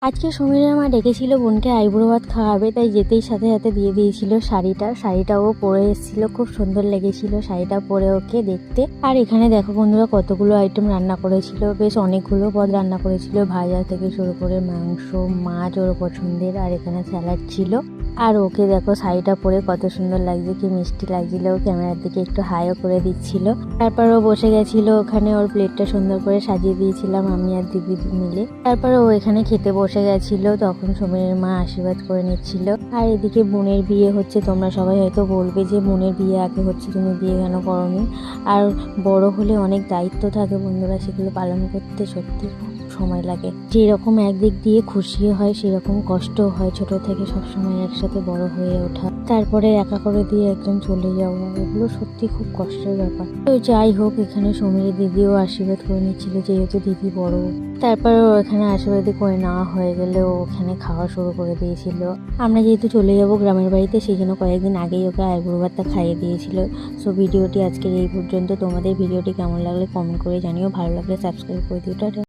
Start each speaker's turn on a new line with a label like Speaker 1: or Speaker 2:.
Speaker 1: আজকে সমীরের মা ডেকেছিল বোনকে আইবুড়ো ভাত খাওয়াবে, তাই যেতেই সাথে সাথে দিয়ে দিয়েছিল শাড়িটা ও পরে এসেছিল, খুব সুন্দর লেগেছিল শাড়িটা পরে ওকে দেখতে। আর এখানে দেখো বন্ধুরা কতগুলো আইটেম রান্না করেছিল, বেশ অনেকগুলো পদ রান্না করেছিল, ভাজা থেকে শুরু করে মাংস, মাছ ওর পছন্দের, আর এখানে স্যালাড ছিল। আর ওকে দেখো শাড়িটা পরে কত সুন্দর লাগছে, কি মিষ্টি লাগছিল, ক্যামেরার দিকে একটু হাইও করে দিচ্ছিল। তারপর ও বসে গেছিল ওখানে, ওর প্লেটটা সুন্দর করে সাজিয়ে দিয়েছিলাম আমি আর দিদি মিলে। তারপর ও এখানে খেতে বসে গেছিল, তখন সমীরের মা আশীর্বাদ করে নিচ্ছিল। আর এদিকে বোনের বিয়ে হচ্ছে, তোমরা সবাই হয়তো বলবে যে বোনের বিয়ে আগে হচ্ছে, তুমি বিয়ে কেন করোনি। আর বড় হলে অনেক দায়িত্ব থাকে বন্ধুরা, সেগুলো পালন করতে সত্যি সময় লাগে। যেরকম একদিক দিয়ে খুশি হয় সেরকম কষ্ট হয়, ছোট থেকে সবসময় একসাথে বড় হয়ে ওঠা, তারপরে একা করে দিয়ে একজন চলে যাওয়া, এগুলো সত্যি খুব কষ্টের ব্যাপার। তো যাই হোক, এখানে সমীরের দিদিও আশীর্বাদ করে নিচ্ছিল, যেহেতু দিদি বড়। তারপর ও এখানে আশীর্বাদ করে নেওয়া হয়ে গেলে ও ওখানে খাওয়া শুরু করে দিয়েছিল। আমরা যেহেতু চলে যাব গ্রামের বাড়িতে, সেই জন্য কয়েকদিন আগেই ওকে আইবুড়ো ভাতটা খাইয়ে দিয়েছিল। সো ভিডিওটি আজকের এই পর্যন্ত। তোমাদের ভিডিওটি কেমন লাগলে কমেন্ট করে জানিও, ভালো লাগলে সাবস্ক্রাইব করে দিও। টাটা।